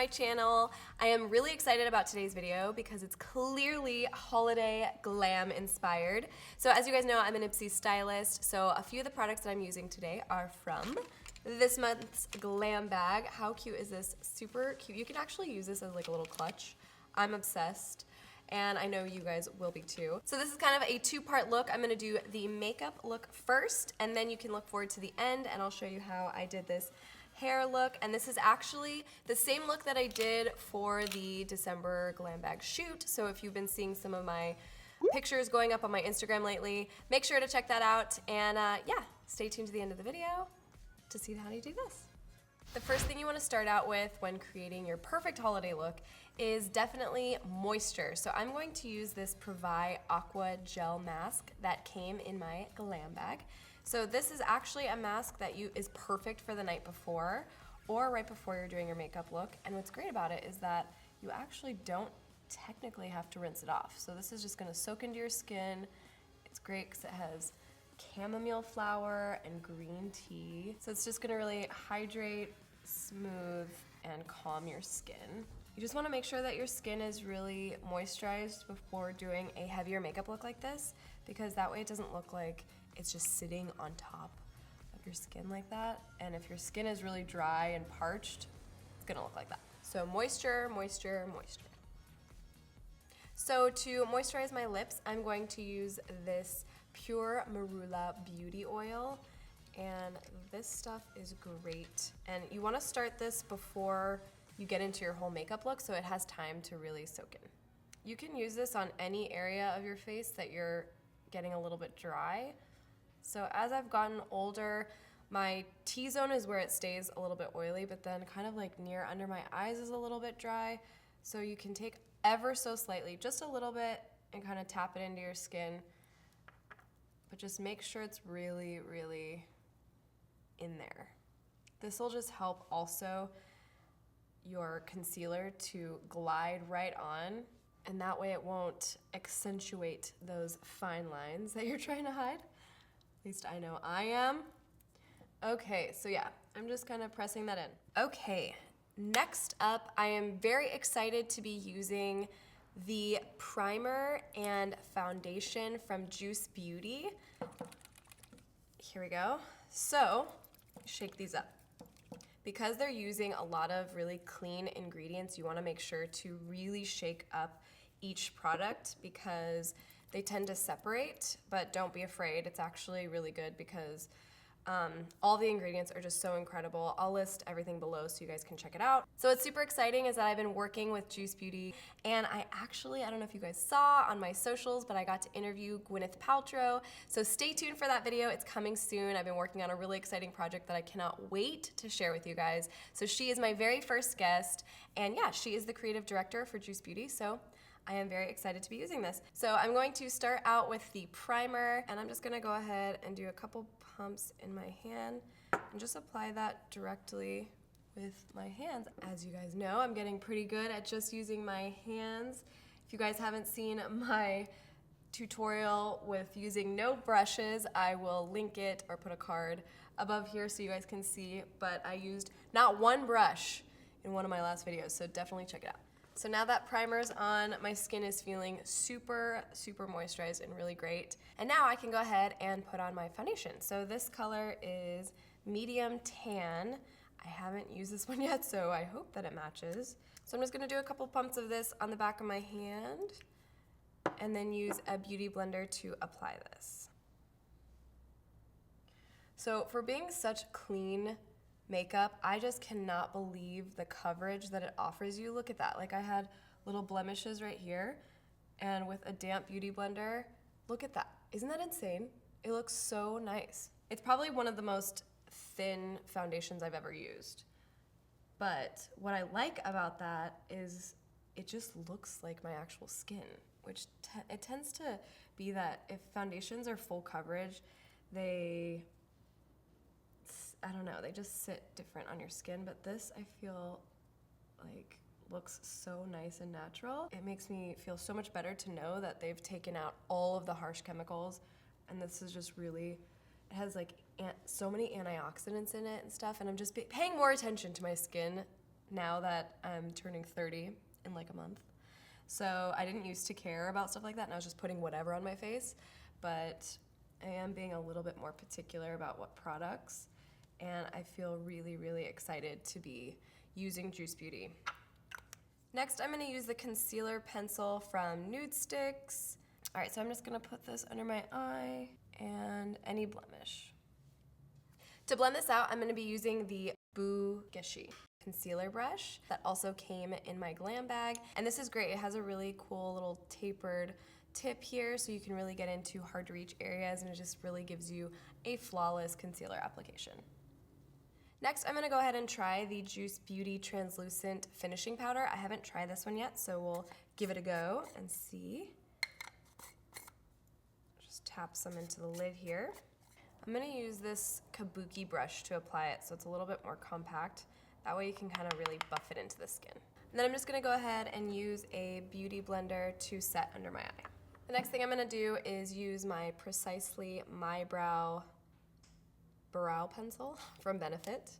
my channel. I am really excited about today's video because it's clearly holiday glam inspired. So as you guys know, I'm an Ipsy stylist, so a few of the products that I'm using today are from this month's Glam bag. How cute is this? Super cute. You can actually use this as like a little clutch. I'm obsessed, and I know you guys will be too. So this is kind of a two-part look. I'm gonna do the makeup look first, and then you can look forward to the end, and I'll show you how I did this hair look. And this is actually the same look that I did for the December Glam bag shoot. So if you've been seeing some of my pictures going up on my Instagram lately, make sure to check that out. And yeah, stay tuned to the end of the video to see how to do this. The first thing you want to start out with when creating your perfect holiday look is definitely moisture. So I'm going to use this Provide Aqua Gel Mask that came in my Glam bag. So this is actually a mask that is perfect for the night before or right before you're doing your makeup look. And what's great about it is that you actually don't technically have to rinse it off. So this is just gonna soak into your skin. It's great because it has chamomile flower and green tea. So it's just gonna really hydrate, smooth, and calm your skin. You just wanna make sure that your skin is really moisturized before doing a heavier makeup look like this, because that way it doesn't look like it's just sitting on top of your skin like that. And if your skin is really dry and parched, it's gonna look like that. So moisture, moisture, moisture. So to moisturize my lips, I'm going to use this Pure Marula Beauty Oil. And this stuff is great. And you wanna start this before you get into your whole makeup look so it has time to really soak in. You can use this on any area of your face that you're getting a little bit dry. So as I've gotten older, my T-zone is where it stays a little bit oily, but then kind of like near under my eyes is a little bit dry. So you can take ever so slightly, just a little bit, and kind of tap it into your skin. But just make sure it's really, really in there. This will just help also your concealer to glide right on, and that way it won't accentuate those fine lines that you're trying to hide. At least I know I am. Okay, so yeah, I'm just kind of pressing that in. Okay, next up, I am very excited to be using the primer and foundation from Juice Beauty. Here we go. So, shake these up. Because they're using a lot of really clean ingredients, you wanna make sure to really shake up each product because they tend to separate, but don't be afraid. It's actually really good because all the ingredients are just so incredible. I'll list everything below so you guys can check it out. So what's super exciting is that I've been working with Juice Beauty, and I don't know if you guys saw on my socials, but I got to interview Gwyneth Paltrow. So stay tuned for that video. It's coming soon. I've been working on a really exciting project that I cannot wait to share with you guys. So she is my very first guest, and yeah, she is the creative director for Juice Beauty. So I am very excited to be using this. So I'm going to start out with the primer, and I'm just gonna go ahead and do a couple pumps in my hand and just apply that directly with my hands. As you guys know, I'm getting pretty good at just using my hands. If you guys haven't seen my tutorial with using no brushes, I will link it or put a card above here so you guys can see, but I used not one brush in one of my last videos, so definitely check it out. So now that primer's on, my skin is feeling super, super moisturized and really great. And now I can go ahead and put on my foundation. So this color is medium tan. I haven't used this one yet, so I hope that it matches. So I'm just gonna do a couple pumps of this on the back of my hand and then use a beauty blender to apply this. So for being such clean makeup, I just cannot believe the coverage that it offers you. Look at that, like I had little blemishes right here, and with a damp beauty blender, look at that. Isn't that insane? It looks so nice. It's probably one of the most thin foundations I've ever used. But what I like about that is it just looks like my actual skin, which it tends to be that if foundations are full coverage, I don't know, they just sit different on your skin, but this I feel like looks so nice and natural. It makes me feel so much better to know that they've taken out all of the harsh chemicals, and this is just really, it has like so many antioxidants in it and stuff, and I'm just paying more attention to my skin now that I'm turning 30 in like a month. So I didn't used to care about stuff like that, and I was just putting whatever on my face, but I am being a little bit more particular about what products, and I feel really, really excited to be using Juice Beauty. Next, I'm gonna use the concealer pencil from Nude Sticks. All right, so I'm just gonna put this under my eye and any blemish. To blend this out, I'm gonna be using the Gishi concealer brush that also came in my Glam bag. And this is great, it has a really cool little tapered tip here so you can really get into hard to reach areas, and it just really gives you a flawless concealer application. Next, I'm gonna go ahead and try the Juice Beauty Translucent Finishing Powder. I haven't tried this one yet, so we'll give it a go and see. Just tap some into the lid here. I'm gonna use this kabuki brush to apply it so it's a little bit more compact. That way you can kind of really buff it into the skin. And then I'm just gonna go ahead and use a beauty blender to set under my eye. The next thing I'm gonna do is use my Precisely My Brow pencil from Benefit.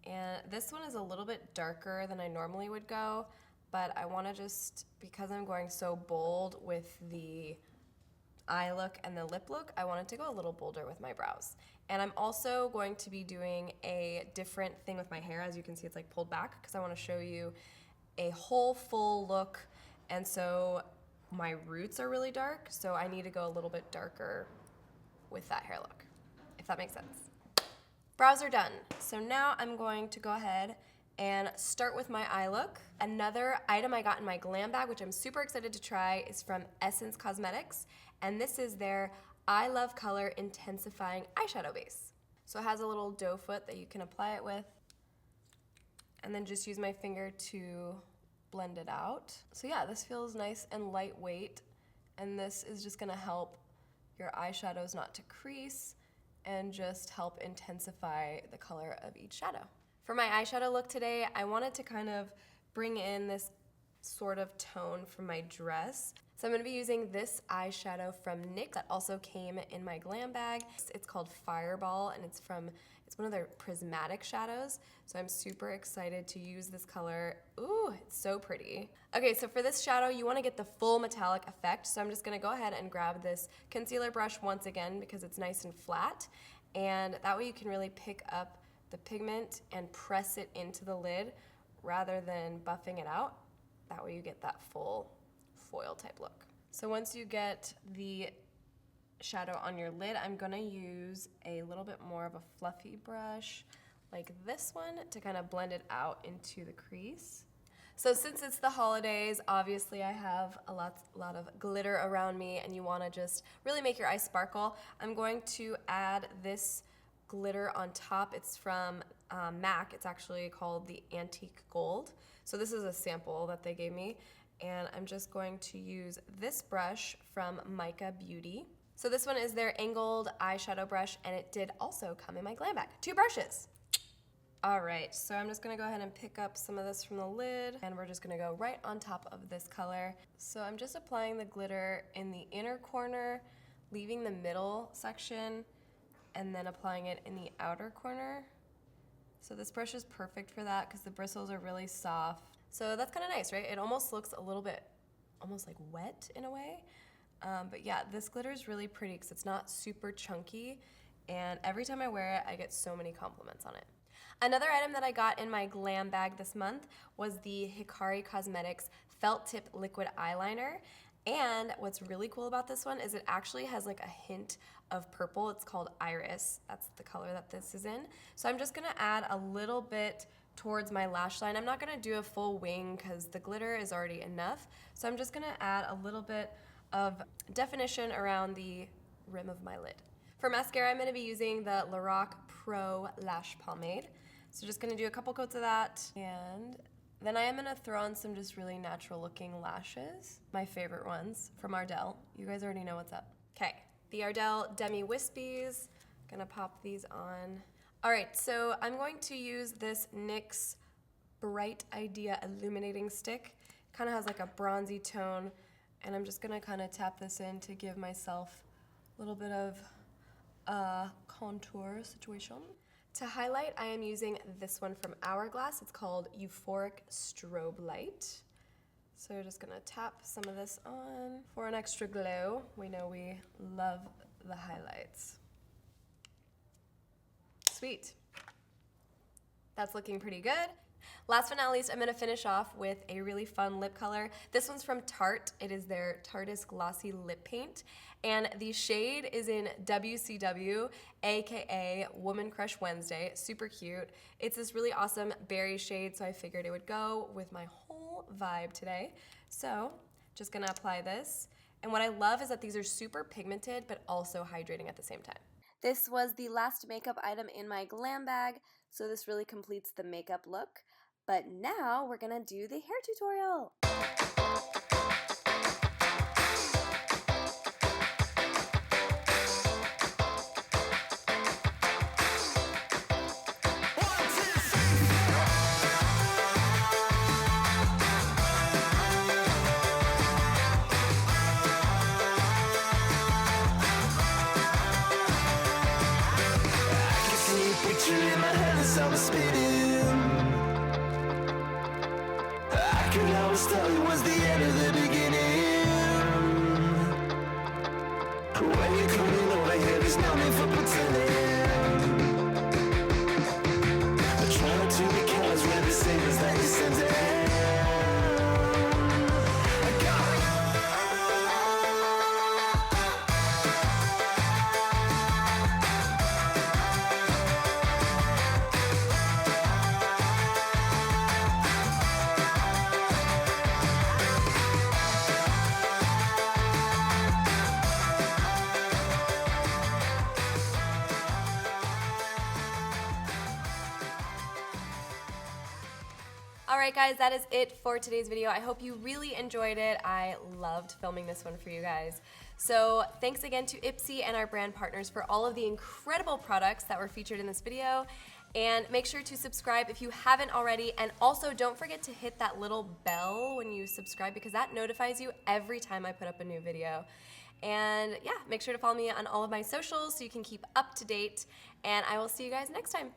And this one is a little bit darker than I normally would go, but I wanna just, because I'm going so bold with the eye look and the lip look, I wanted to go a little bolder with my brows. And I'm also going to be doing a different thing with my hair. As you can see, it's like pulled back because I want to show you a whole full look. And so my roots are really dark, so I need to go a little bit darker with that hair look, if that makes sense. Brows are done. So now I'm going to go ahead and start with my eye look. Another item I got in my Glam bag, which I'm super excited to try, is from Essence Cosmetics. And this is their I Love Color Intensifying Eyeshadow Base. So it has a little doe foot that you can apply it with, and then just use my finger to blend it out. So yeah, this feels nice and lightweight, and this is just gonna help your eyeshadows not to crease and just help intensify the color of each shadow. For my eyeshadow look today, I wanted to kind of bring in this sort of tone from my dress. So I'm gonna be using this eyeshadow from NYX that also came in my Glam bag. It's called Fireball, and it's one of their prismatic shadows. So I'm super excited to use this color. Ooh, it's so pretty. Okay, so for this shadow, you wanna get the full metallic effect. So I'm just gonna go ahead and grab this concealer brush once again because it's nice and flat. And that way you can really pick up the pigment and press it into the lid rather than buffing it out. That way you get that full foil type look. So once you get the shadow on your lid, I'm gonna use a little bit more of a fluffy brush like this one to kind of blend it out into the crease. So since it's the holidays, obviously I have a lot of glitter around me, and you wanna just really make your eyes sparkle. I'm going to add this glitter on top. It's from MAC. It's actually called the Antique Gold. So this is a sample that they gave me, and I'm just going to use this brush from Mica Beauty. So this one is their angled eyeshadow brush, and it did also come in my Glam bag. 2 brushes. All right, so I'm just gonna go ahead and pick up some of this from the lid, and we're just gonna go right on top of this color. So I'm just applying the glitter in the inner corner, leaving the middle section, and then applying it in the outer corner. So this brush is perfect for that because the bristles are really soft. So that's kind of nice, right? It almost looks a little bit, almost like wet in a way. But yeah, this glitter is really pretty because it's not super chunky, and every time I wear it, I get so many compliments on it. Another item that I got in my Glam bag this month was the Hikari Cosmetics Felt Tip Liquid Eyeliner. And what's really cool about this one is it actually has like a hint of purple. It's called Iris. That's the color that this is in. So I'm just gonna add a little bit towards my lash line. I'm not gonna do a full wing because the glitter is already enough. So I'm just gonna add a little bit of definition around the rim of my lid. For mascara, I'm gonna be using the Lorac Pro Lash Pomade. So just gonna do a couple coats of that, and then I am gonna throw on some just really natural looking lashes. My favorite ones from Ardell. You guys already know what's up. Okay, the Ardell Demi Wispies. Gonna pop these on. All right, so I'm going to use this NYX Bright Idea Illuminating Stick. Kind of has like a bronzy tone, and I'm just gonna kind of tap this in to give myself a little bit of a contour situation. To highlight, I am using this one from Hourglass. It's called Euphoric Strobe Light. So we're just gonna tap some of this on for an extra glow. We know we love the highlights. Sweet. That's looking pretty good. Last but not least, I'm gonna finish off with a really fun lip color. This one's from Tarte. It is their Tarteist Glossy Lip Paint. And the shade is in WCW, AKA Woman Crush Wednesday. Super cute. It's this really awesome berry shade, so I figured it would go with my whole vibe today. So, just gonna apply this. And what I love is that these are super pigmented, but also hydrating at the same time. This was the last makeup item in my Glam bag, so this really completes the makeup look. But now we're gonna do the hair tutorial. In my head as I was spinning, I could always tell it was the end of the beginning. When you're coming over here, there's no need for pretending. But try not to be careless with the signals that you send in. Alright guys, that is it for today's video. I hope you really enjoyed it. I loved filming this one for you guys. So thanks again to Ipsy and our brand partners for all of the incredible products that were featured in this video. And make sure to subscribe if you haven't already, and also don't forget to hit that little bell when you subscribe, because that notifies you every time I put up a new video. And yeah, make sure to follow me on all of my socials so you can keep up to date, and I will see you guys next time.